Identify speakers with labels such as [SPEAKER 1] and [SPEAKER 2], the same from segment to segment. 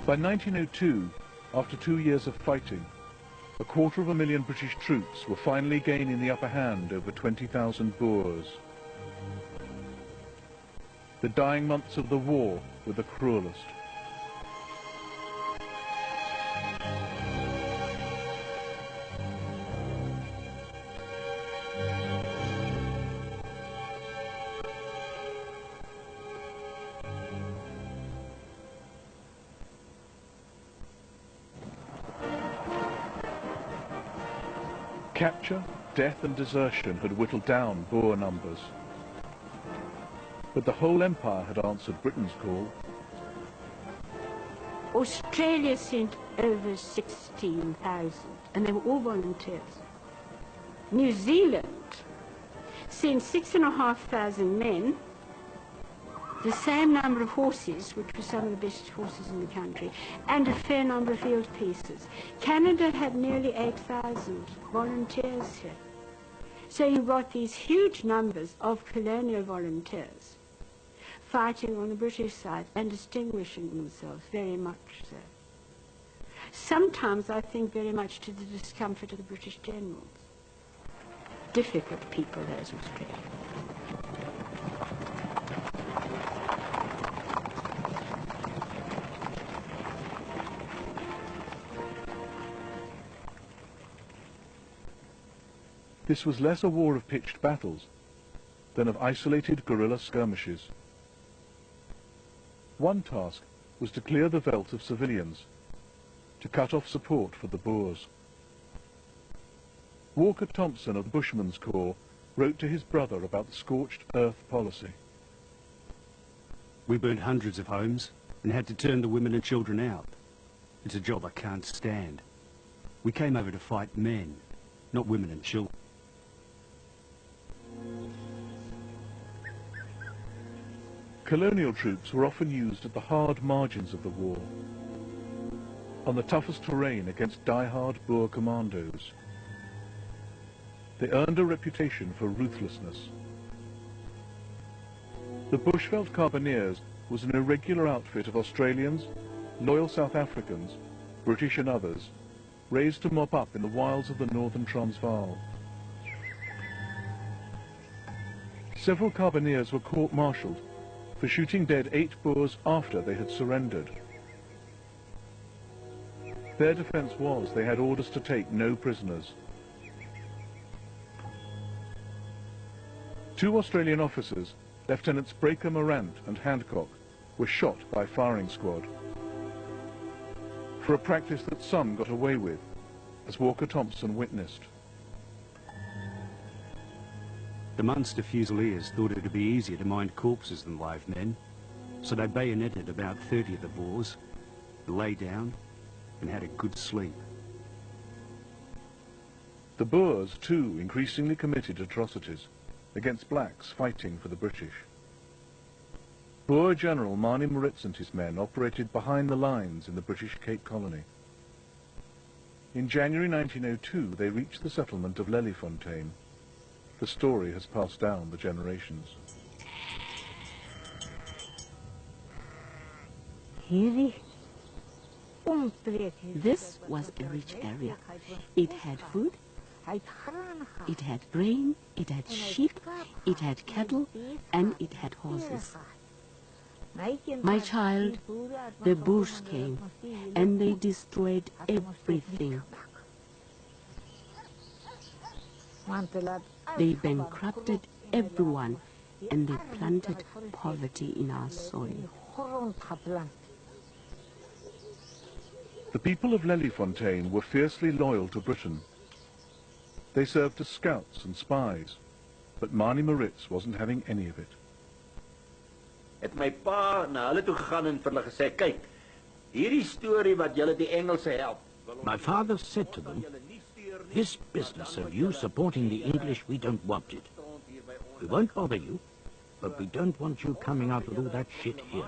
[SPEAKER 1] By 1902, after 2 years of fighting, 250,000 British troops were finally gaining the upper hand over 20,000 Boers. The dying months of the war were the cruelest. Capture, death and desertion had whittled down Boer numbers. But the whole empire had answered Britain's call.
[SPEAKER 2] Australia sent over 16,000, and they were all volunteers. New Zealand sent 6,500 men, the same number of horses, which were some of the best horses in the country, and a fair number of field pieces. Canada had nearly 8,000 volunteers here. So you got these huge numbers of colonial volunteers fighting on the British side and distinguishing themselves very much so. Sometimes I think very much to the discomfort of the British generals. Difficult people, those Australians.
[SPEAKER 1] This was less a war of pitched battles than of isolated guerrilla skirmishes. One task was to clear the veldt of civilians, to cut off support for the Boers. Walker Thompson of the Bushman's Corps wrote to his brother about the scorched earth policy.
[SPEAKER 3] We burned hundreds of homes and had to turn the women and children out. It's a job I can't stand. We came over to fight men, not women and children.
[SPEAKER 1] Colonial troops were often used at the hard margins of the war, on the toughest terrain against die-hard Boer commandos. They earned a reputation for ruthlessness. The Bushveld Carbineers was an irregular outfit of Australians, loyal South Africans, British and others, raised to mop up in the wilds of the northern Transvaal. Several Carbineers were court-martialed for shooting dead 8 Boers after they had surrendered. Their defence was they had orders to take no prisoners. 2 Australian officers, Lieutenants Breaker Morant and Handcock, were shot by firing squad for a practice that some got away with, as Walker Thompson witnessed.
[SPEAKER 3] The Munster Fusiliers thought it would be easier to mind corpses than live men, so they bayoneted about 30 of the Boers, lay down and had a good sleep.
[SPEAKER 1] The Boers, too, increasingly committed atrocities against blacks fighting for the British. Boer General Manie Maritz and his men operated behind the lines in the British Cape Colony. In January 1902, they reached the settlement of Lelyfontein. The story has passed down the generations.
[SPEAKER 4] This was a rich area. It had food, it had grain, it had sheep, it had cattle, and it had horses. My child, the Boers came, and they destroyed everything. They bankrupted everyone, and they planted poverty in our soil.
[SPEAKER 1] The people of Lelyfontein were fiercely loyal to Britain. They served as scouts and spies, but Manie Maritz wasn't having any of it.
[SPEAKER 5] Het my pa na hulle toe gegaan en vir hulle gesê, kyk, hierdie storie wat julle die Engelse help.
[SPEAKER 6] My father said to them, this business of you supporting the English, we don't want it. We won't bother you, but we don't want you coming out with all that shit here.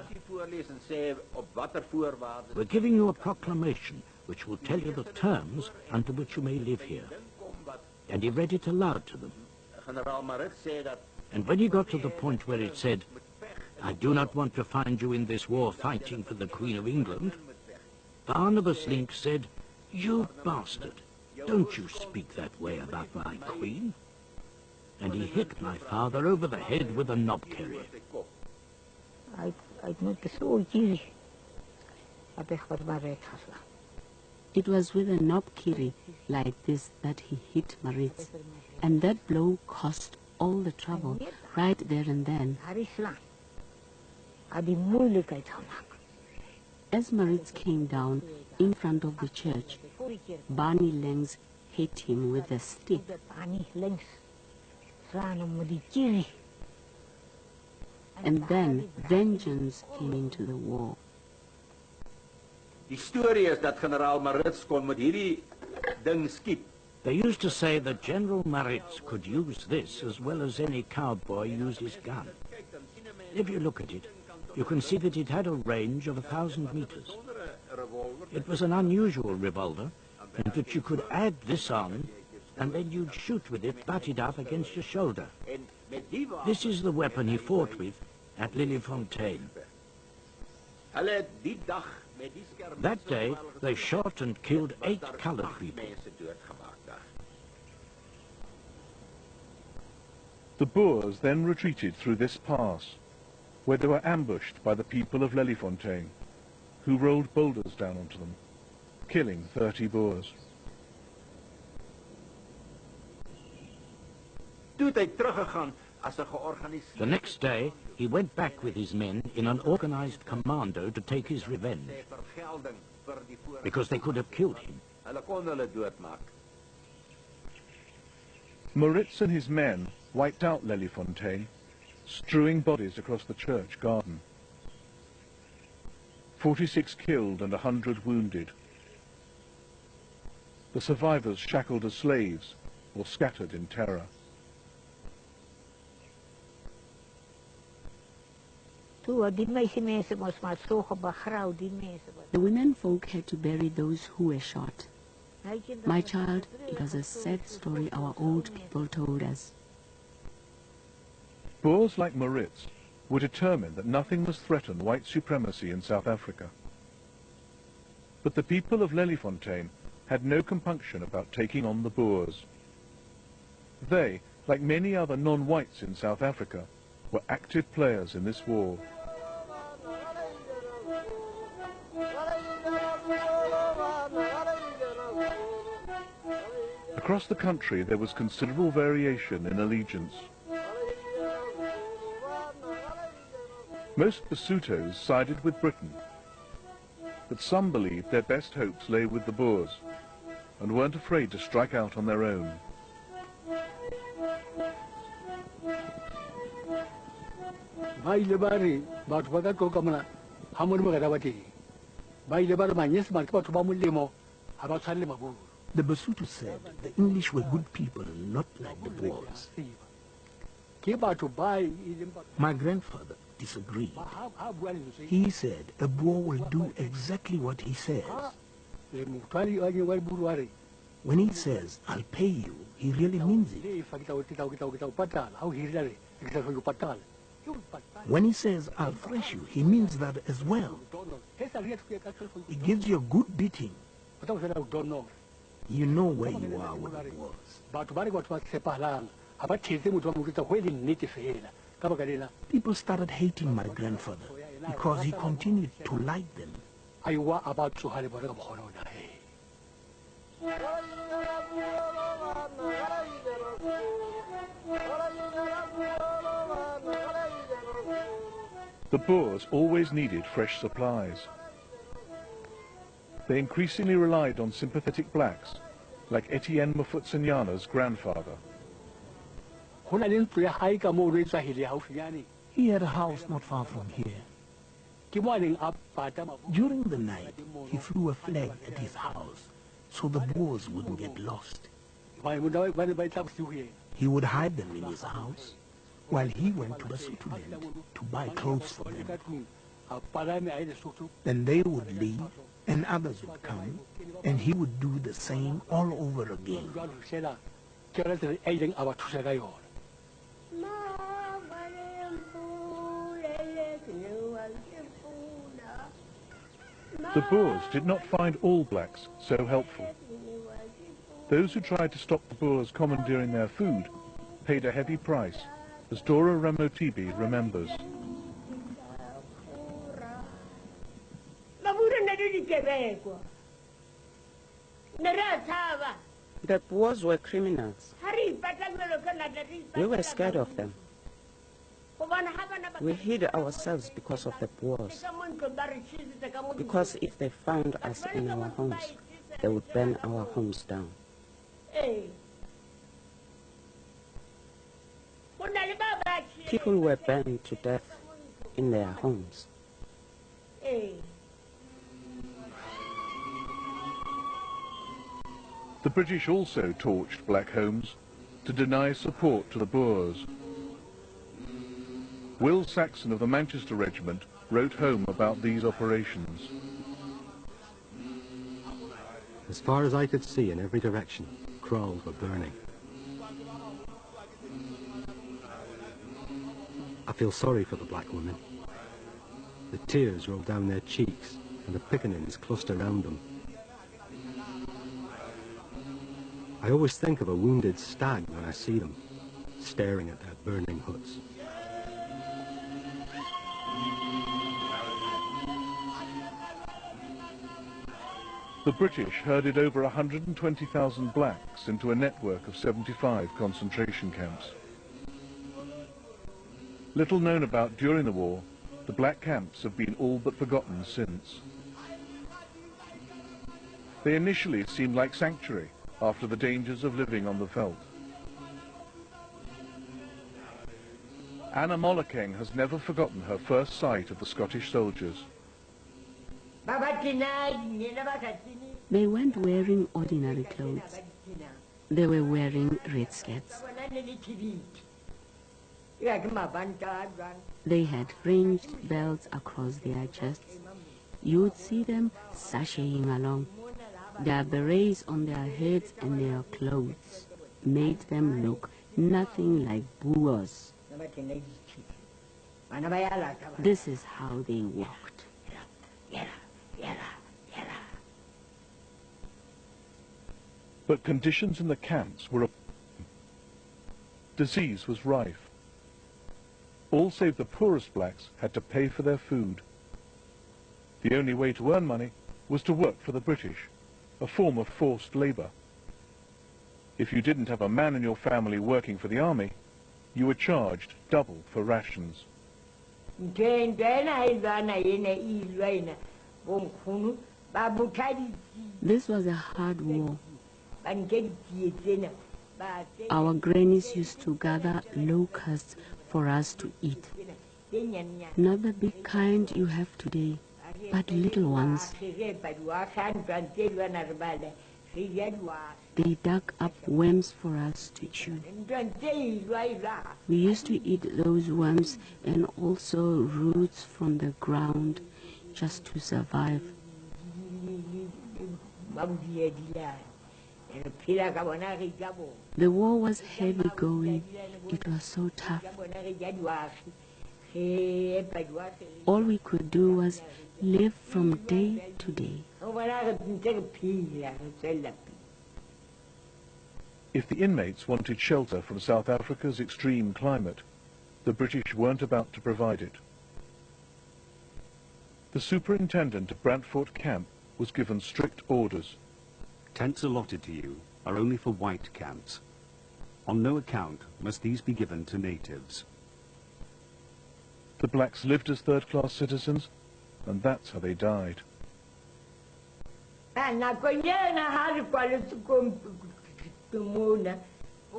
[SPEAKER 6] We're giving you a proclamation which will tell you the terms under which you may live here. And he read it aloud to them. And when he got to the point where it said, I do not want to find you in this war fighting for the Queen of England, Barnabas Link said, "You bastard, don't you speak that way about my queen." And he hit my father over the head with a knob carrier.
[SPEAKER 4] It was with a knob kiri like this that he hit Maritz, and that blow cost all the trouble right there and then. As Maritz came down in front of the church, Barney Lengs hit him with a stick. And then vengeance came into the war.
[SPEAKER 5] Die storie is dat generaal Maritz kon met hierdie ding skiet.
[SPEAKER 6] They used to say that General Maritz could use this as well as any cowboy used his gun. If you look at it, you can see that it had a range of 1,000 meters. It was an unusual revolver, and that you could add this on, and then you'd shoot with it butted up against your shoulder. This is the weapon he fought with at Lillifontaine. That day, they shot and killed 8 colored people.
[SPEAKER 1] The Boers then retreated through this pass, where they were ambushed by the people of Leliefontein, who rolled boulders down onto them, killing 30 Boers.
[SPEAKER 6] The next day, he went back with his men in an organized commando to take his revenge, because they could have killed him.
[SPEAKER 1] Maritz and his men wiped out Leliefontein, strewing bodies across the church garden. 46 killed and 100 wounded. The survivors shackled as slaves or scattered in terror.
[SPEAKER 4] The women folk had to bury those who were shot. My child, it was a sad story our old people told us.
[SPEAKER 1] Boers like Maritz were determined that nothing must threaten white supremacy in South Africa. But the people of Leliefontein had no compunction about taking on the Boers. They, like many other non-whites in South Africa, were active players in this war. Across the country there was considerable variation in allegiance. Most Basutos sided with Britain, but some believed their best hopes lay with the Boers and weren't afraid to strike out on their own.
[SPEAKER 7] The Basuto said the English were good people, not like the Boers. My grandfather disagreed. He said a Boer will do exactly what he says. When he says, "I'll pay you," he really means it. When he says, "I'll thrash you," he means that as well. He gives you a good beating. You know where you are with the Boers. People started hating my grandfather because he continued to like them.
[SPEAKER 1] The Boers always needed fresh supplies. They increasingly relied on sympathetic blacks, like Etienne Mofutsenyana's grandfather.
[SPEAKER 7] He had a house not far from here. During the night, he flew a flag at his house so the Boers wouldn't get lost. He would hide them in his house while he went to Basutoland to buy clothes for them. Then they would leave and others would come, and he would do the same all over again.
[SPEAKER 1] The Boers did not find all blacks so helpful. Those who tried to stop the Boers commandeering their food paid a heavy price, as Dora Ramotibi remembers.
[SPEAKER 8] The Boers were criminals. We were scared of them. We hid ourselves because of the Boers. Because if they found us in our homes, they would burn our homes down. People were burned to death in their homes.
[SPEAKER 1] The British also torched black homes to deny support to the Boers. Will Saxon of the Manchester Regiment wrote home about these operations.
[SPEAKER 9] As far as I could see in every direction, kraals were burning. I feel sorry for the black women. The tears roll down their cheeks and the piccaninnies cluster round them. I always think of a wounded stag when I see them, staring at their burning huts.
[SPEAKER 1] The British herded over 120,000 blacks into a network of 75 concentration camps. Little known about during the war, the black camps have been all but forgotten since. They initially seemed like sanctuary after the dangers of living on the veldt. Anna Mollekeng has never forgotten her first sight of the Scottish soldiers.
[SPEAKER 4] They weren't wearing ordinary clothes. They were wearing red skirts. They had fringed belts across their chests. You'd see them sashaying along. Their berets on their heads and their clothes made them look nothing like Boers. This is how they walked.
[SPEAKER 1] But conditions in the camps were disease was rife. All save the poorest blacks had to pay for their food. The only way to earn money was to work for the British, a form of forced labour. If you didn't have a man in your family working for the army, you were charged double for rations.
[SPEAKER 4] This was a hard war. Our grannies used to gather locusts for us to eat. Not the big kind you have today, but little ones. They dug up worms for us to chew. We used to eat those worms and also roots from the ground just to survive. The war was heavy going. It was so tough. All we could do was live from day to day.
[SPEAKER 1] If the inmates wanted shelter from South Africa's extreme climate, the British weren't about to provide it. The superintendent of Brantford camp was given strict orders.
[SPEAKER 3] Tents allotted to you are only for white camps. On no account must these be given to natives.
[SPEAKER 1] The blacks lived as third-class citizens, and that's how they died.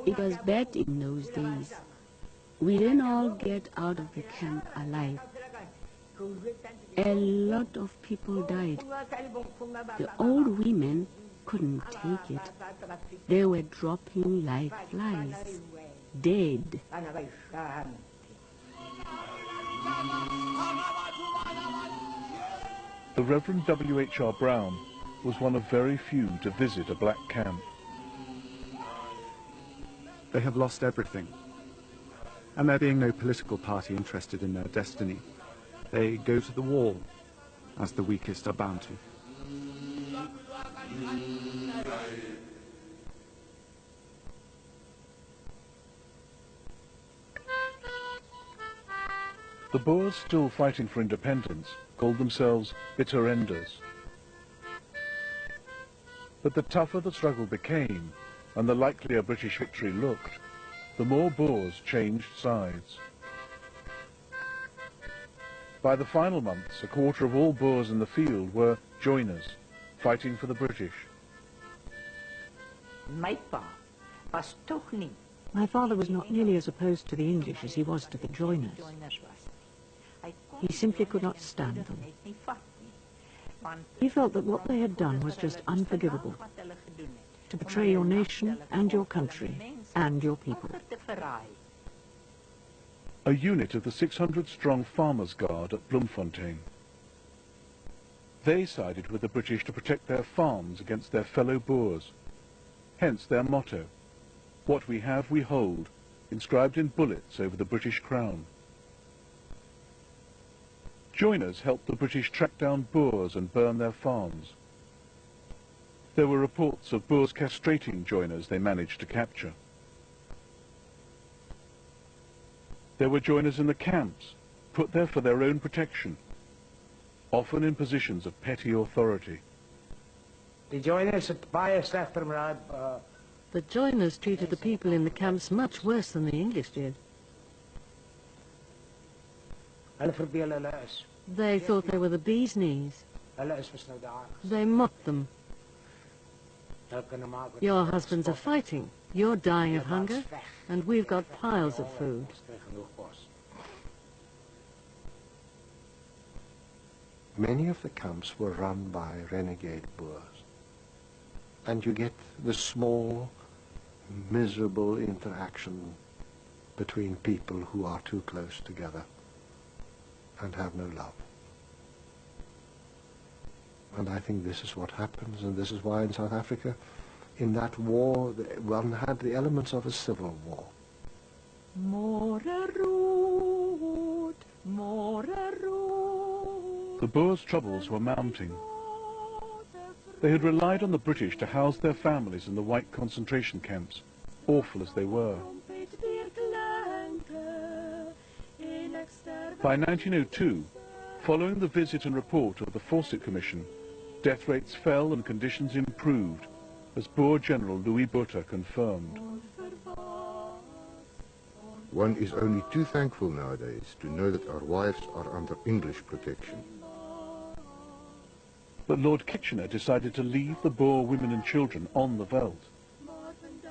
[SPEAKER 4] It was bad in those days. We didn't all get out of the camp alive. A lot of people died. The old women couldn't take it. They were dropping like flies, dead.
[SPEAKER 1] The Reverend W.H.R. Brown was one of very few to visit a black camp.
[SPEAKER 10] They have lost everything. And there being no political party interested in their destiny, they go to the wall, as the weakest are bound to.
[SPEAKER 1] The Boers still fighting for independence called themselves bitter enders. But the tougher the struggle became, and the likelier British victory looked, the more Boers changed sides. By the final months, a quarter of all Boers in the field were joiners, fighting for the British.
[SPEAKER 11] My
[SPEAKER 12] father was not nearly as opposed to the English as he was to the joiners. He simply could not stand them. He felt that what they had done was just unforgivable. To betray your nation and your country and your people.
[SPEAKER 1] A unit of the 600-strong Farmers' Guard at Bloemfontein. They sided with the British to protect their farms against their fellow Boers. Hence their motto, "What we have we hold," inscribed in bullets over the British crown. Joiners helped the British track down Boers and burn their farms. There were reports of Boers castrating joiners they managed to capture. There were joiners in the camps, put there for their own protection, often in positions of petty authority.
[SPEAKER 7] The joiners
[SPEAKER 12] treated the people in the camps much worse than the English did. They thought they were the bee's knees. They mocked them. Your husbands are fighting, you're dying of hunger, and we've got piles of food.
[SPEAKER 13] Many of the camps were run by renegade Boers. And you get the small, miserable interaction between people who are too close together and have no love. And I think this is what happens, and this is why in South Africa, in that war, one had the elements of a civil war.
[SPEAKER 1] The Boers' troubles were mounting. They had relied on the British to house their families in the white concentration camps, awful as they were. By 1902, following the visit and report of the Fawcett Commission, death rates fell and conditions improved, as Boer General Louis Botha confirmed.
[SPEAKER 14] One is only too thankful nowadays to know that our wives are under English protection.
[SPEAKER 1] But Lord Kitchener decided to leave the Boer women and children on the veldt.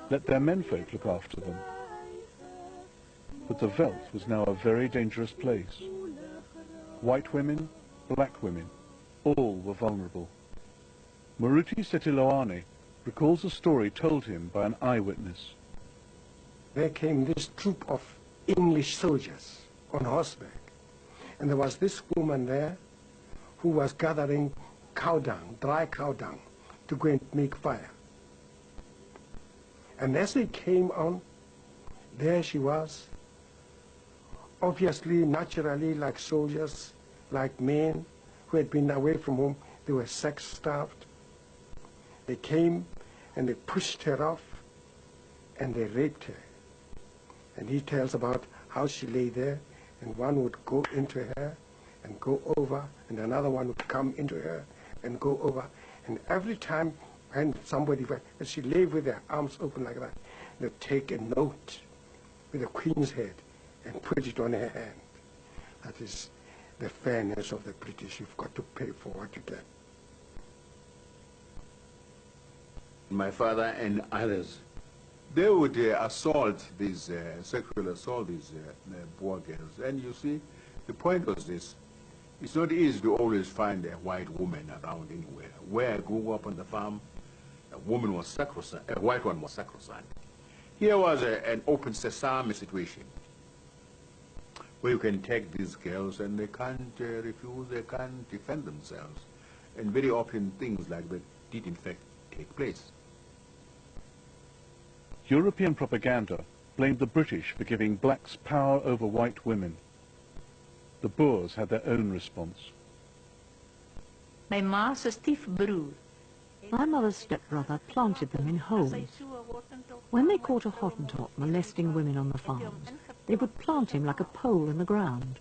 [SPEAKER 1] Let their menfolk look after them. But the veldt was now a very dangerous place. White women, black women, all were vulnerable. Maruti Setiloane recalls a story told him by an eyewitness.
[SPEAKER 7] There came this troop of English soldiers on horseback, and there was this woman there who was gathering cow dung, dry cow dung, to go and make fire. And as they came on, there she was, obviously, naturally, like soldiers, like men who had been away from home. They were sex-starved. They came and they pushed her off and they raped her. And he tells about how she lay there, and one would go into her and go over, and another one would come into her and go over. And every time when somebody, as she lay with her arms open like that, they'd take a note with a queen's head and put it on her hand. That is the fairness of the British. You've got to pay for what you get.
[SPEAKER 15] My father and others, they would assault these, sexual assault these Boer girls. And you see, the point was this: it's not easy to always find a white woman around anywhere. Where I grew up on the farm, a woman was sacrosanct, a white one was sacrosanct. Here was an open sesame situation, where you can take these girls and they can't refuse, they can't defend themselves. And very often things like that did in fact take place.
[SPEAKER 1] European propaganda blamed the British for giving blacks power over white women. The Boers had their own response.
[SPEAKER 11] My ma se stiefbroer.
[SPEAKER 12] My mother's stepbrother planted them in holes. When they caught a Hottentot molesting women on the farms, they would plant him like a pole in the ground,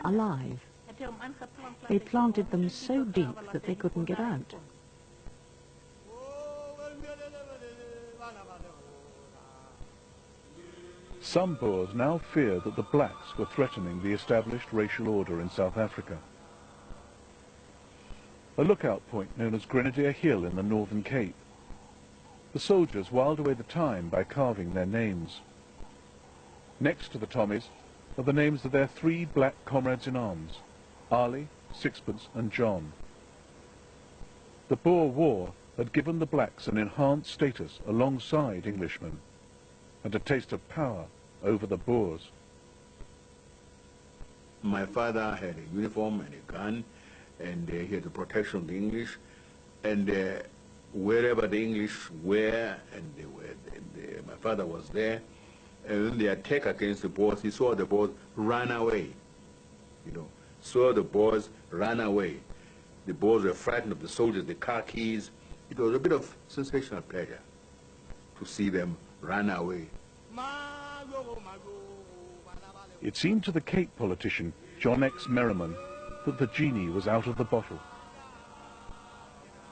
[SPEAKER 12] alive. They planted them so deep that they couldn't get out.
[SPEAKER 1] Some Boers now fear that the blacks were threatening the established racial order in South Africa. A lookout point known as Grenadier Hill in the Northern Cape. The soldiers whiled away the time by carving their names. Next to the Tommies are the names of their 3 black comrades in arms, Ali, Sixpence and John. The Boer War had given the blacks an enhanced status alongside Englishmen, and a taste of power over the Boers.
[SPEAKER 15] My father had a uniform and a gun, and he had the protection of the English, and wherever the English were, my father was there, and when the attack against the Boers, he saw the Boers run away, saw the Boers run away. The Boers were frightened of the soldiers, the car keys. It was a bit of sensational pleasure to see them run away.
[SPEAKER 1] It seemed to the Cape politician, John X. Merriman, that the genie was out of the bottle.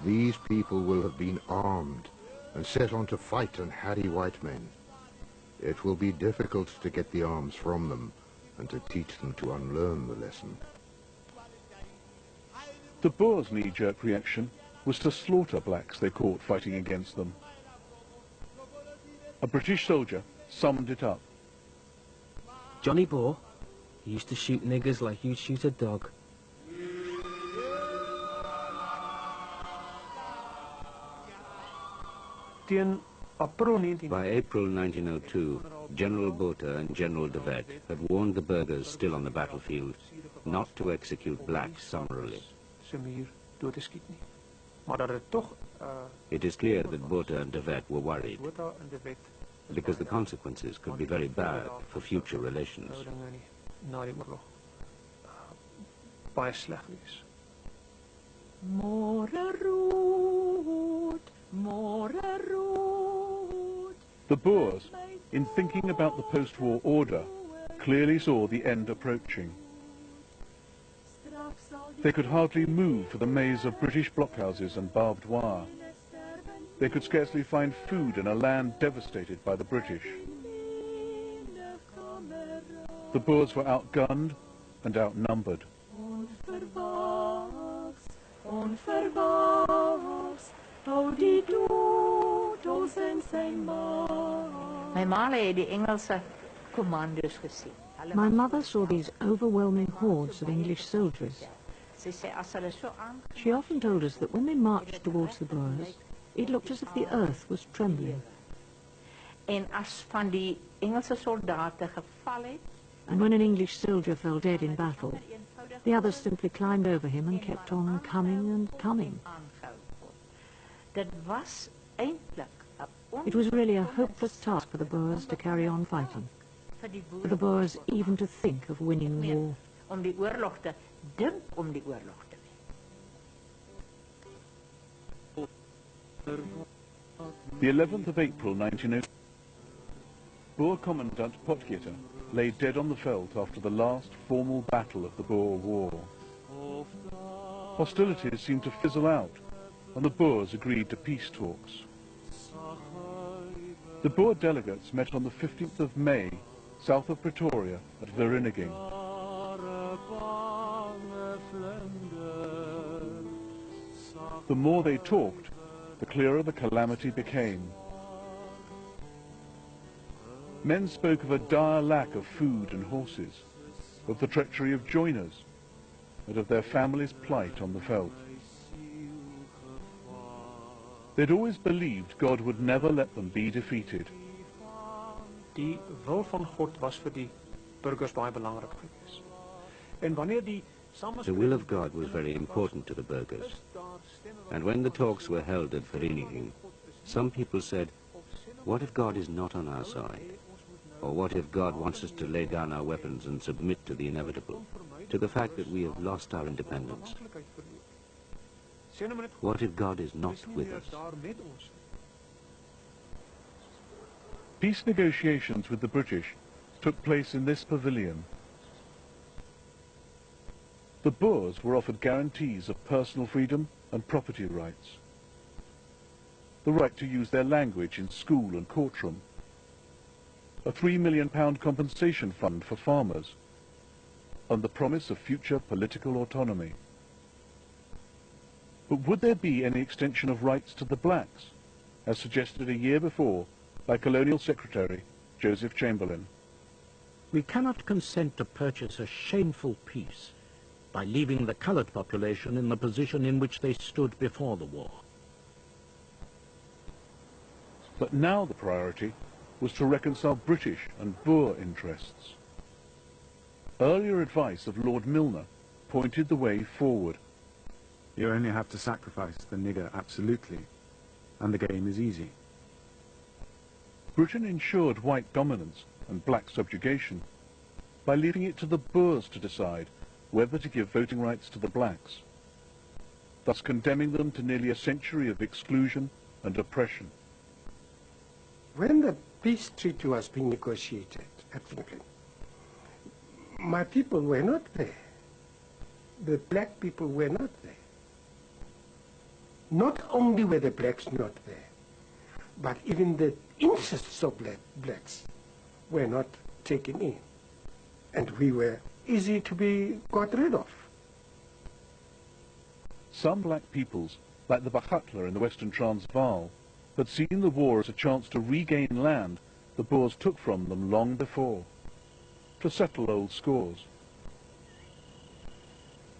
[SPEAKER 14] These people will have been armed and set on to fight and harry white men. It will be difficult to get the arms from them and to teach them to unlearn the lesson.
[SPEAKER 1] The Boers' knee-jerk reaction was to slaughter blacks they caught fighting against them. A British soldier summed it up.
[SPEAKER 16] Johnny Boer, he used to shoot niggers like you'd shoot a dog.
[SPEAKER 3] By April 1902, General Boere and General de Wet had warned the burghers still on the battlefield not to execute blacks summarily. It is clear that Boere and de Wet were worried, because the consequences could be very bad for future relations.
[SPEAKER 1] The Boers, in thinking about the post-war order, clearly saw the end approaching. They could hardly move for the maze of British blockhouses and barbed wire. They could scarcely find food in a land devastated by the British. The Boers were outgunned and outnumbered.
[SPEAKER 11] My ma het die Engelse commandos gesien.
[SPEAKER 12] My mother saw these overwhelming hordes of English soldiers. She often told us that when they marched towards the Boers, it looked as if the earth was trembling.
[SPEAKER 11] En as van die Engelse soldate geval het,
[SPEAKER 12] And when an English soldier fell dead in battle, the others simply climbed over him and kept on coming and coming.
[SPEAKER 11] dit was eintlik
[SPEAKER 12] It was really a hopeless task for the Boers to carry on fighting, for the Boers even to think of winning the war.
[SPEAKER 11] om die oorlog te dink om die oorlog te wen.
[SPEAKER 1] The 11th of April 1902, Boer Commandant Potgieter lay dead on the veldt after the last formal battle of the Boer War. Hostilities seemed to fizzle out, and the Boers agreed to peace talks. The Boer delegates met on the 15th of May, south of Pretoria, at Vereeniging. The more they talked, the clearer the calamity became. Men spoke of a dire lack of food and horses, of the treachery of joiners, and of their families' plight on the veldt. They'd always believed God would never let them be defeated.
[SPEAKER 7] Die wil van God was vir die burgers baie belangrik geweest. En wanneer die
[SPEAKER 3] The will of God was very important to the burghers. And when the talks were held at Vereeniging, some people said, what if God is not on our side? Or what if God wants us to lay down our weapons and submit to the inevitable, to the fact that we have lost our independence? What if God is not with us?
[SPEAKER 1] Peace negotiations with the British took place in this pavilion. The Boers were offered guarantees of personal freedom and property rights, the right to use their language in school and courtroom, a £3 million compensation fund for farmers, and the promise of future political autonomy. But would there be any extension of rights to the blacks, as suggested a year before by Colonial Secretary Joseph Chamberlain?
[SPEAKER 6] We cannot consent to purchase a shameful peace by leaving the coloured population in the position in which they stood before the war.
[SPEAKER 1] But now the priority was to reconcile British and Boer interests. Earlier advice of Lord Milner pointed the way forward.
[SPEAKER 10] You only have to sacrifice the nigger absolutely, and the game is easy.
[SPEAKER 1] Britain ensured white dominance and black subjugation by leaving it to the Boers to decide whether to give voting rights to the blacks, thus condemning them to nearly a century of exclusion and oppression.
[SPEAKER 13] When the peace treaty was being negotiated at Franklin, my people were not there. The black people were not there. Not only were the blacks not there, but even the interests of blacks were not taken in. And we were easy to be got rid of.
[SPEAKER 1] Some black peoples, like the Bahatla in the Western Transvaal, had seen the war as a chance to regain land the Boers took from them long before, to settle old scores.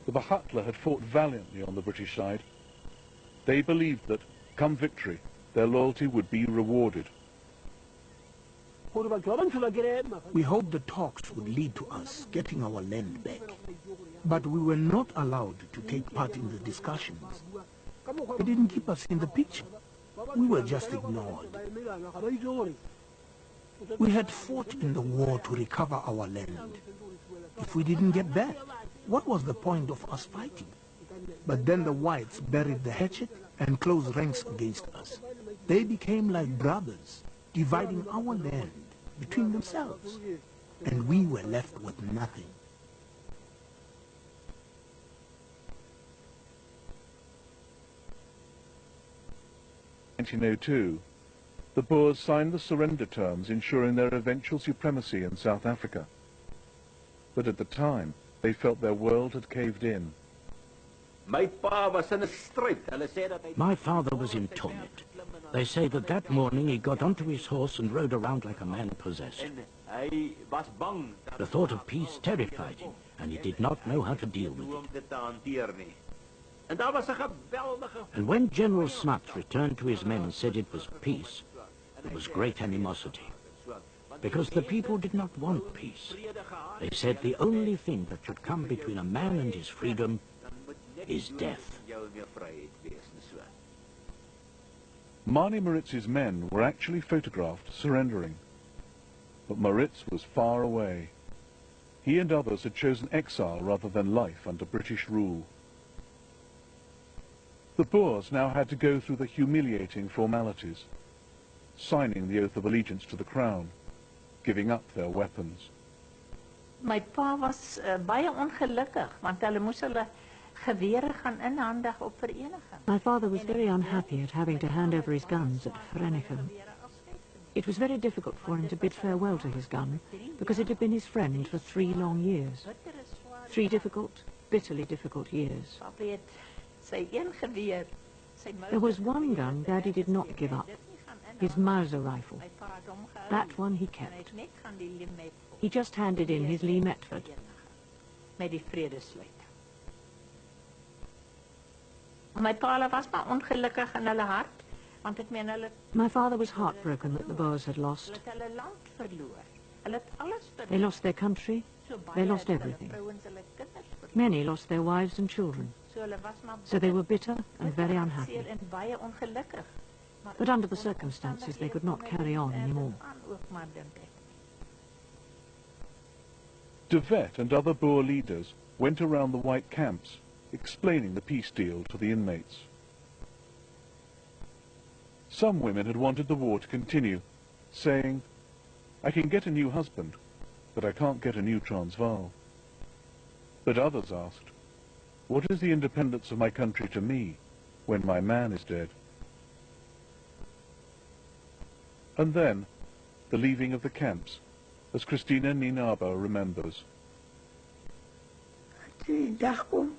[SPEAKER 1] The Bahatla had fought valiantly on the British side. They believed that, come victory, their loyalty would be rewarded.
[SPEAKER 7] We hoped the talks would lead to us getting our land back, but we were not allowed to take part in the discussions. They didn't keep us in the picture. We were just ignored. We had fought in the war to recover our land. If we didn't get that, what was the point of us fighting? But then the whites buried the hatchet and closed ranks against us. They became like brothers, dividing our land between themselves, and we were left with nothing.
[SPEAKER 1] In 1902, the Boers signed the surrender terms ensuring their eventual supremacy in South Africa. But at the time, they felt their world had caved in.
[SPEAKER 5] My father
[SPEAKER 6] was in torment. They say that that morning he got onto his horse and rode around like a man possessed. The thought of peace terrified him, and he did not know how to deal with it. And when General Smuts returned to his men and said it was peace, there was great animosity, because the people did not want peace. They said the only thing that should come between a man and his freedom is death.
[SPEAKER 1] Mani Maritz's men were actually photographed surrendering, but Maritz was far away. He and others had chosen exile rather than life under British rule. The Boers now had to go through the humiliating formalities, signing the oath of allegiance to the crown, giving up their weapons.
[SPEAKER 11] My pa was baie ongelukkig, want hulle moes hulle gewere gaan inhandig op vereniging.
[SPEAKER 12] My father was very unhappy at having to hand over his guns at Vereniging. It was very difficult for him to bid farewell to his gun, because it had been his friend for 3 long years. 3 difficult, bitterly difficult years. There was one gun Daddy did not give up, his Mauser rifle. That one he kept. He just handed in his Lee Metford.
[SPEAKER 11] My father
[SPEAKER 12] was heartbroken that the Boers had lost. They lost their country, they lost everything. Many lost their wives and children. So they were bitter and very unhappy. But under the circumstances, they could not carry on anymore.
[SPEAKER 1] De Wet and other Boer leaders went around the white camps explaining the peace deal to the inmates. Some women had wanted the war to continue, saying, "I can get a new husband, but I can't get a new Transvaal." But others asked, "What is the independence of my country to me when my man is dead?" And then, the leaving of the camps, as Christina Ninaba remembers.
[SPEAKER 17] Die dag kom,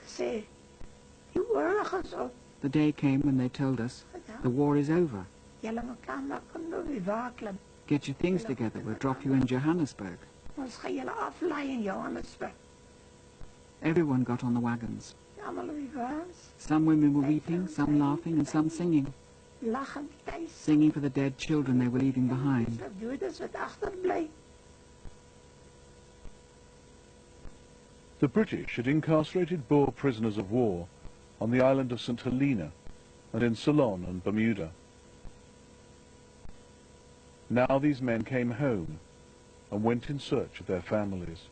[SPEAKER 17] sê, die oorlog is op.
[SPEAKER 18] The day came when they told us, the war is over.
[SPEAKER 17] Julle mekaar maar kon nou weer waaklim.
[SPEAKER 18] Get your things together, we'll drop you in Johannesburg.
[SPEAKER 17] Ons gaan julle aflaai in Johannesburg.
[SPEAKER 18] Everyone got on the wagons.
[SPEAKER 17] Allemaal weer waans.
[SPEAKER 18] Some women were weeping, some laughing, and some singing.
[SPEAKER 17] Lachend thuis.
[SPEAKER 18] Singing for the dead children they were leaving behind.
[SPEAKER 17] Dooders wat agterbly.
[SPEAKER 1] The British had incarcerated Boer prisoners of war on the island of St. Helena and in Ceylon and Bermuda. Now these men came home and went in search of their families.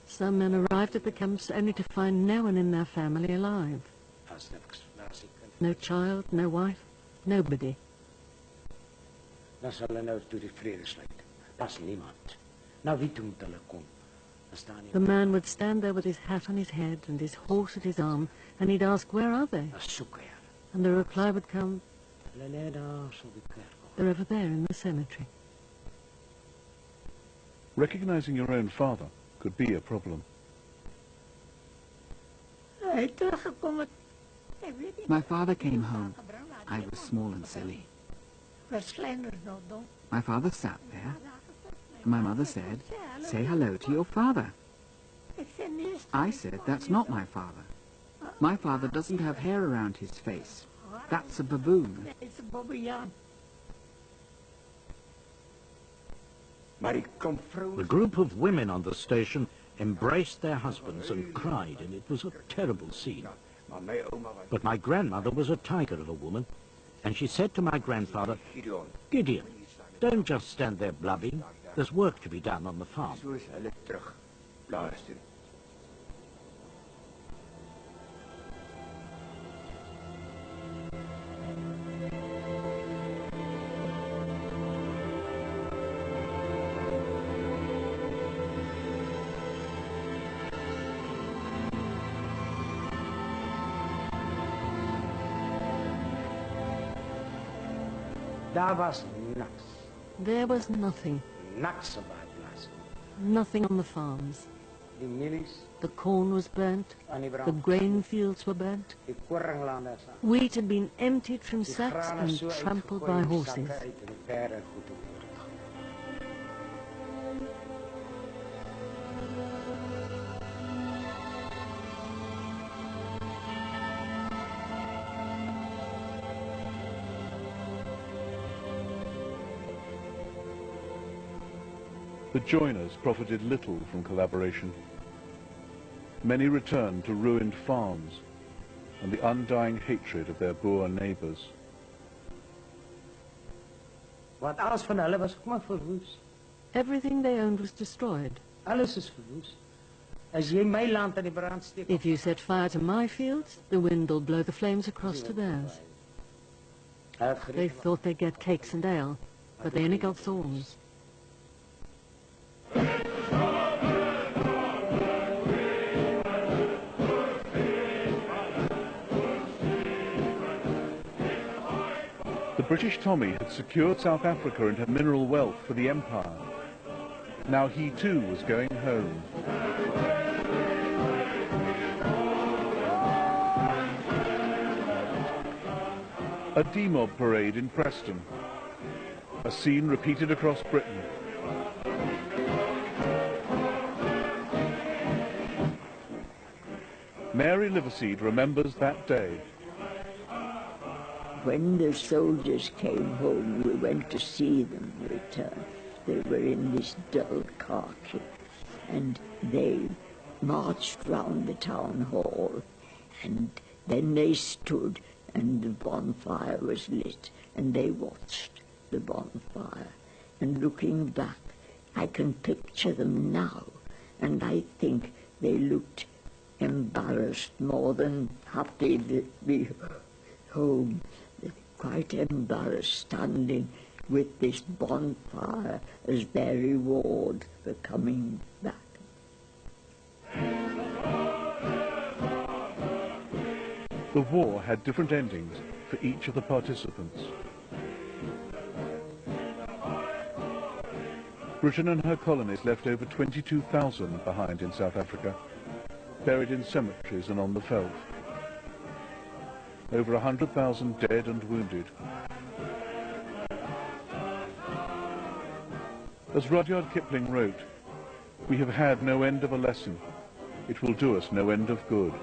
[SPEAKER 12] Some men arrived at the camps only to find no one in their family alive. No child, no wife, nobody. The man would stand there with his hat on his head and his horse at his arm, and he'd ask, "Where are they?" And the reply would come, "They're over there in the cemetery."
[SPEAKER 1] Recognizing your own father could be a problem.
[SPEAKER 18] My father came home. I was small and silly. My father sat there. My mother said, "Say hello to your father." I said, "That's not my father. My father doesn't have hair around his face. That's a baboon."
[SPEAKER 6] The group of women on the station embraced their husbands and cried, and it was a terrible scene. But my grandmother was a tiger of a woman, and she said to my grandfather, "Gideon, don't just stand there blubbing. There's work to be done on the farm."
[SPEAKER 12] There was nothing. Nothing on the farms. The corn was burnt. The grain fields were burnt. Wheat had been emptied from sacks and trampled by horses.
[SPEAKER 1] The joiners profited little from collaboration. Many returned to ruined farms and the undying hatred of their Boer neighbours.
[SPEAKER 12] Everything they owned was destroyed. If you set fire to my fields, the wind will blow the flames across to theirs. They thought they'd get cakes and ale, but they only got thorns.
[SPEAKER 1] The British Tommy had secured South Africa and her mineral wealth for the Empire. Now he too was going home. A demob parade in Preston. A scene repeated across Britain. Mary Liverseed remembers that day.
[SPEAKER 19] When the soldiers came home, we went to see them return. They were in this dull khaki, and they marched round the town hall, and then they stood, and the bonfire was lit, and they watched the bonfire. And looking back, I can picture them now, and I think they looked embarrassed more than happy to be home. Quite embarrassed, standing with this bonfire as their reward for coming back.
[SPEAKER 1] The war had different endings for each of the participants. Britain and her colonies left over 22,000 behind in South Africa, buried in cemeteries and on the veldt. Over 100,000 dead and wounded. As Rudyard Kipling wrote, "We have had no end of a lesson. It will do us no end of good."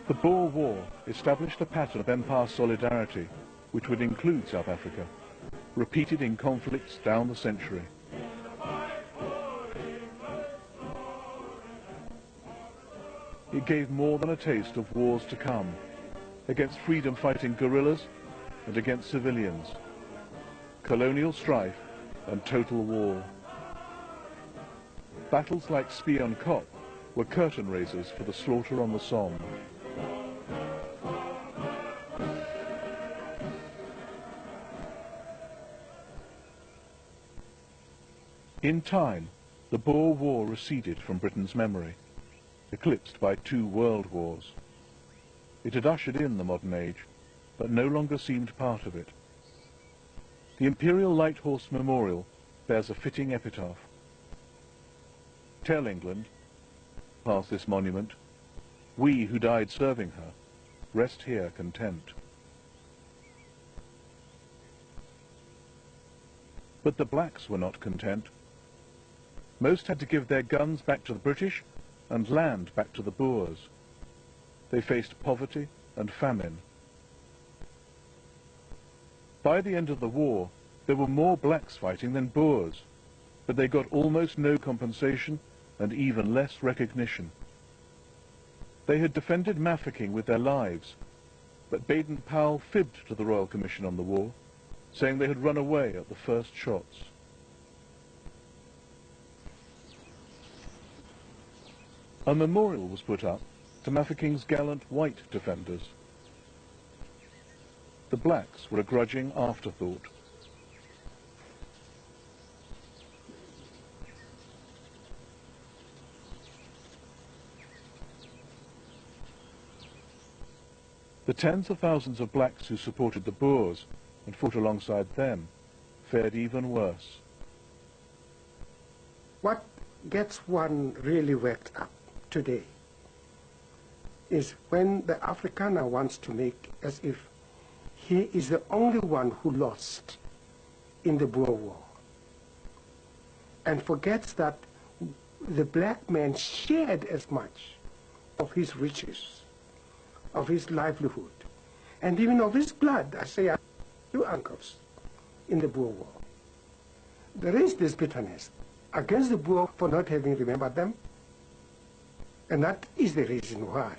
[SPEAKER 1] The Boer War established a pattern of empire solidarity which would include South Africa, repeated in conflicts down the century. It gave more than a taste of wars to come, against freedom-fighting guerrillas and against civilians, colonial strife and total war. Battles like Spion Kop were curtain raisers for the slaughter on the Somme. In time, the Boer War receded from Britain's memory, eclipsed by 2 world wars. It had ushered in the modern age, but no longer seemed part of it. The Imperial Light Horse Memorial bears a fitting epitaph. Tell England, past this monument, we who died serving her, rest here content. But the blacks were not content. Most had to give their guns back to the British and land back to the Boers. They faced poverty and famine. By the end of the war, there were more blacks fighting than Boers, but they got almost no compensation and even less recognition. They had defended Mafeking with their lives, but Baden-Powell fibbed to the Royal Commission on the War, saying they had run away at the first shots. A memorial was put up to Mafeking's gallant white defenders. The blacks were a grudging afterthought. The tens of thousands of blacks who supported the Boers and fought alongside them fared even worse.
[SPEAKER 20] What gets one really worked up today is when the Afrikaner wants to make as if he is the only one who lost in the Boer War, and forgets that the black man shared as much of his riches, of his livelihood, and even of his blood. I say, I have 2 uncles in the Boer War. There is this bitterness against the Boer for not having remembered them, and that is the reason why,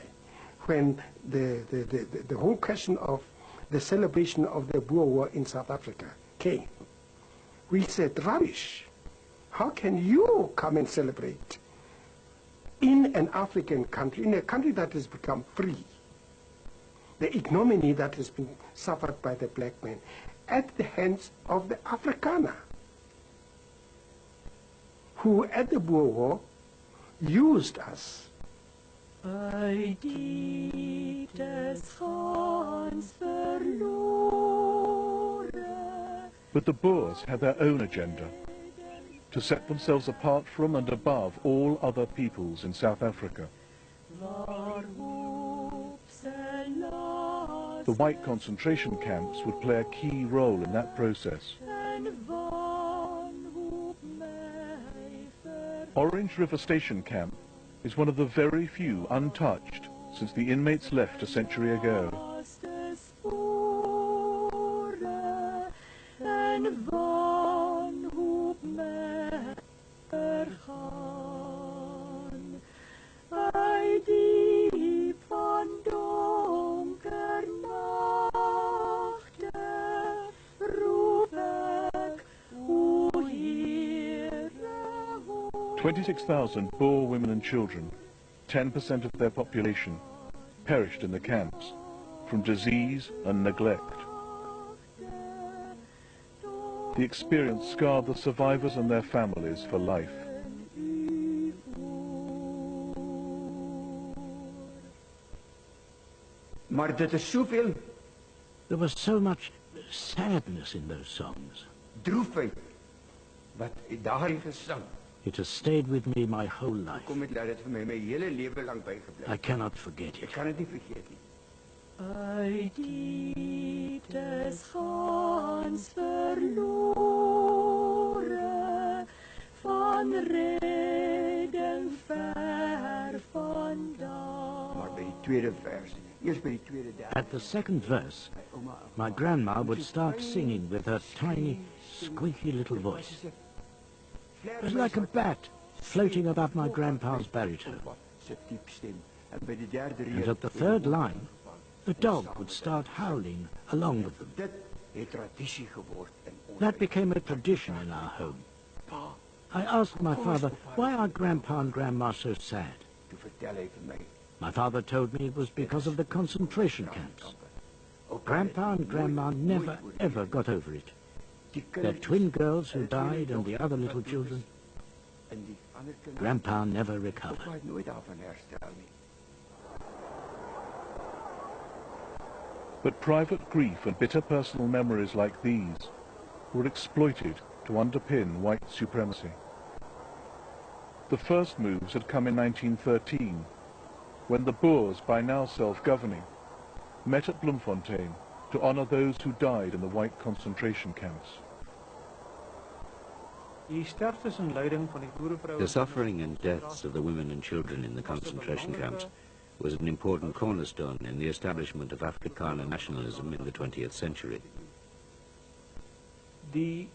[SPEAKER 20] when the whole question of the celebration of the Boer War in South Africa came, we said, rubbish. How can you come and celebrate in an African country, in a country that has become free, the ignominy that has been suffered by the black man at the hands of the Afrikaner, who at the Boer War used us.
[SPEAKER 21] But
[SPEAKER 1] the Boers had their own agenda, to set themselves apart from and above all other peoples in South Africa. The white concentration camps would play a key role in that process. Orange River Station Camp is one of the very few untouched since the inmates left a century ago.
[SPEAKER 21] Roer
[SPEAKER 1] 26,000 Boer women and children, 10% of their population, perished in the camps from disease and neglect. The experience scarred the survivors and their families for life.
[SPEAKER 5] Maar dit is soveel
[SPEAKER 6] There was so much sadness in those songs.
[SPEAKER 5] droefheid wat daardie gesang.
[SPEAKER 6] It has stayed with me my whole life.
[SPEAKER 5] Kom dit dat dit vir my hele lewe lank bygebly.
[SPEAKER 6] I cannot forget
[SPEAKER 5] Ek
[SPEAKER 6] it.
[SPEAKER 5] kan dit nie vergeet nie.
[SPEAKER 2] Uit dieptes gans verlore, van redding ver vandaan.
[SPEAKER 5] Maar by die tweede vers, eers by die tweede derde.
[SPEAKER 6] At the second verse, my grandma would start singing with her tiny, squeaky little voice. It was like a bat floating above my grandpa's baritone.
[SPEAKER 5] Sy diep stem. En by die derde
[SPEAKER 6] And
[SPEAKER 5] reeks.
[SPEAKER 6] at the third line, the dog would start howling along with them.
[SPEAKER 5] Dit het tradisie geword in ons.
[SPEAKER 6] That became a tradition in our home. I asked my father, why are Grandpa and Grandma so sad?
[SPEAKER 5] Toe vertel hy vir my.
[SPEAKER 6] My father told me it was because of the concentration camps. Grandpa and Grandma never, ever got over it. Their twin girls who died and the other little children,
[SPEAKER 5] En die ander kinders.
[SPEAKER 6] Grandpa never recovered.
[SPEAKER 5] Papa het nooit daarvan herstel nie.
[SPEAKER 1] But private grief and bitter personal memories like these were exploited to underpin white supremacy. The first moves had come in 1913, when the Boers, by now self-governing, met at Bloemfontein to honor those who died in the white concentration camps.
[SPEAKER 3] The suffering and deaths of the women and children in the concentration camps was an important cornerstone in the establishment of Afrikaner nationalism in the 20th century. The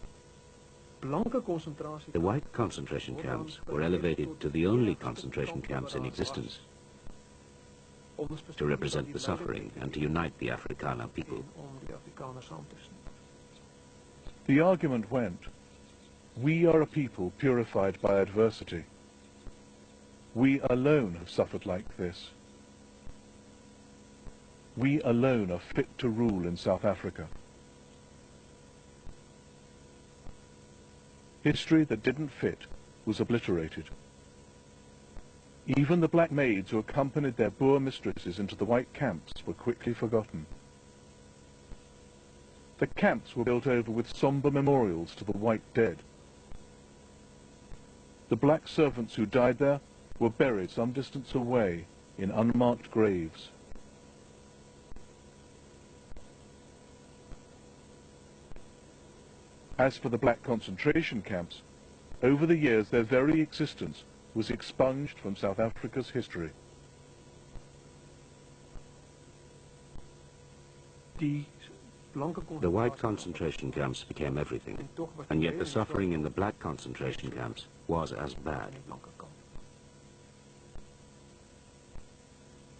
[SPEAKER 3] white concentration camps were elevated to the only concentration camps in existence to represent the suffering and to unite the Afrikaner people.
[SPEAKER 1] The argument went, we are a people purified by adversity. We alone have suffered like this. We alone are fit to rule in South Africa. History that didn't fit was obliterated. Even the black maids who accompanied their Boer mistresses into the white camps were quickly forgotten. The camps were built over with somber memorials to the white dead. The black servants who died there were buried some distance away in unmarked graves. As for the black concentration camps, over the years their very existence was expunged from South Africa's history.
[SPEAKER 3] The white concentration camps became everything, and yet the suffering in the black concentration camps was as bad.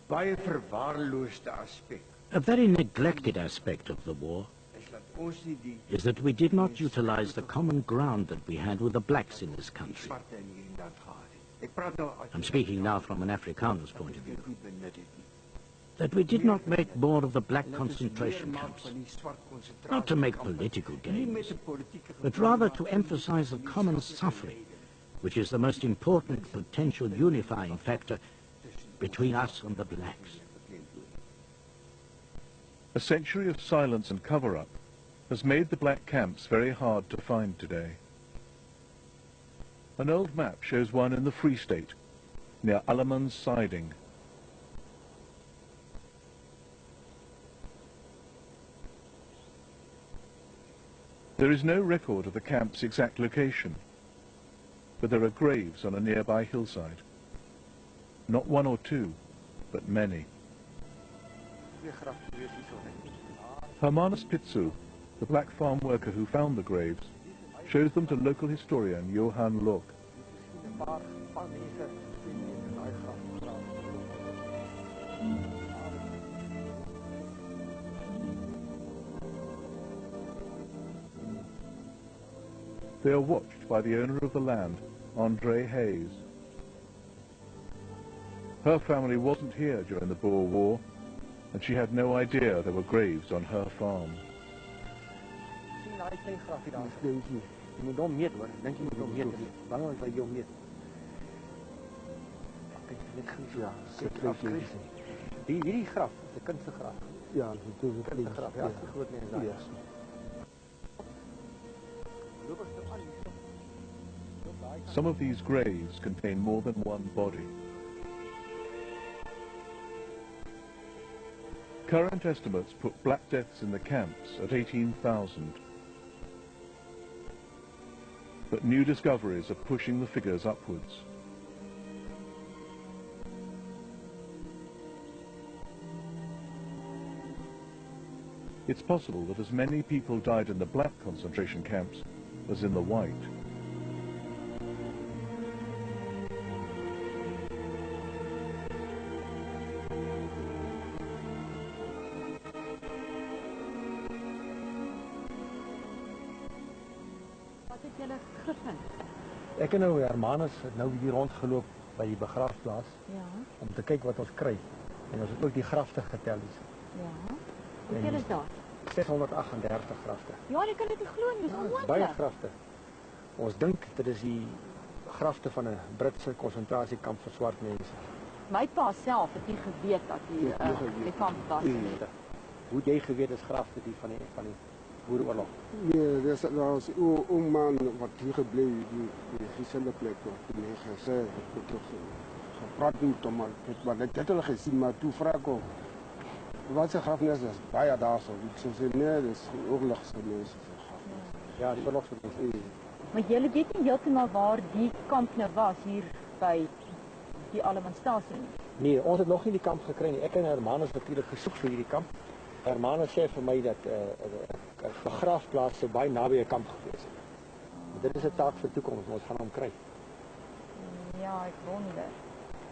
[SPEAKER 5] Baie verwaarloosde aspek
[SPEAKER 6] A very neglected aspect of the war
[SPEAKER 5] is dat ons nie die
[SPEAKER 6] is that we did not utilize the common ground that we had with the blacks in this country.
[SPEAKER 5] swarte in hierdie land gehad het. Ek praat nou
[SPEAKER 6] I'm speaking now from an Afrikaner's point of view.
[SPEAKER 5] nie benut het nie.
[SPEAKER 6] That we did not make more of the black concentration
[SPEAKER 5] Meer maak
[SPEAKER 6] camps,
[SPEAKER 5] van die swart konsentrasie
[SPEAKER 6] not to make
[SPEAKER 5] kampe,
[SPEAKER 6] political
[SPEAKER 5] nie met
[SPEAKER 6] gains,
[SPEAKER 5] 'n politieke
[SPEAKER 6] but rather to emphasize the common suffering, which is the most important potential unifying factor between us and the blacks.
[SPEAKER 1] A century of silence and cover-up has made the black camps very hard to find today. An old map shows one in the Free State, near Alleman's Siding. There is no record of the camp's exact location, but there are graves on a nearby hillside. Not one or two, but many. Hermanus Pitsu, the black farm worker who found the graves, shows them to local historian Johan Lok. They are watched by the owner of the land Andre Hayes. Her family wasn't here during the Boer War, and she had no idea there were graves on her farm. Some of these graves contain more than one body. Current estimates put black deaths in the camps at 18,000. But new discoveries are pushing the figures upwards. It's possible that as many people died in the black concentration camps as in the white.
[SPEAKER 8] Ek en nou Hermanus het nou hier rondgeloop by die begraafplaas.
[SPEAKER 12] Ja.
[SPEAKER 8] Om te kyk wat ons kry. En ons het ook die grafte getel hier.
[SPEAKER 12] Ja. Hoeveel is daar?
[SPEAKER 8] 638 grafte.
[SPEAKER 12] Ja, ek kan dit nie glo nie, dis onmoontlik.
[SPEAKER 8] Baie grafte. Ons dink dit is die grafte van 'n Britse konsentrasiekamp vir swart mense.
[SPEAKER 12] My pa self het nie geweet dat die kamp was nie.
[SPEAKER 8] Hoe jy geweet is grafte die van die Boereoorlog.
[SPEAKER 22] Nee, daar was een man wat hier gebleven, die gezelle plek wat die mensen zei, ik heb gepraat met hem, maar ik heb het al gezien, maar toen vraag ik ook, wat zijn grafenis is, bijna daar zo. Ze zei, nee, dat is oorlogse mensen.
[SPEAKER 8] Ja, die oorlogse mensen.
[SPEAKER 12] Maar jullie weten niet helemaal waar die kamp nou was, hier bij die Allemanstasie nie?
[SPEAKER 8] Nee, ons het nog nie die kamp gekry nie. Ek en Hermanus het natuurlijk gesoek vir hierdie kamp. Hermanus sê vir my dat 'n begraafplaas so baie naby 'n kamp gewees het. Dit is 'n taak vir toekoms, ons gaan hom kry.
[SPEAKER 12] Ja, ek wonder.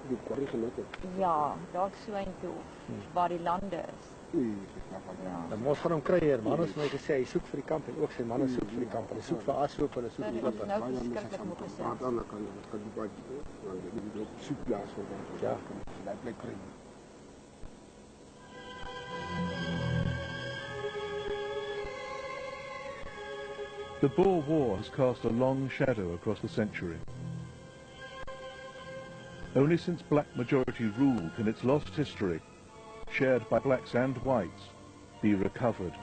[SPEAKER 22] Die quarry gelukkig.
[SPEAKER 12] Ja, daar so intoe, waar die lande is.
[SPEAKER 22] Ja.
[SPEAKER 8] Dan ons gaan hom kry, Hermanus het my gesê, hy soek vir die kamp en ook sy manne soek vir die kamp. Hulle soek vir asoop, hulle soek vir klippe.
[SPEAKER 12] Nou verskriklik moet gesê.
[SPEAKER 22] Maar dan kan die baie op soekplaas voor
[SPEAKER 8] ja,
[SPEAKER 22] dat plek kry.
[SPEAKER 1] The Boer War has cast a long shadow across the century. Only since black majority rule can its lost history, shared by blacks and whites, be recovered.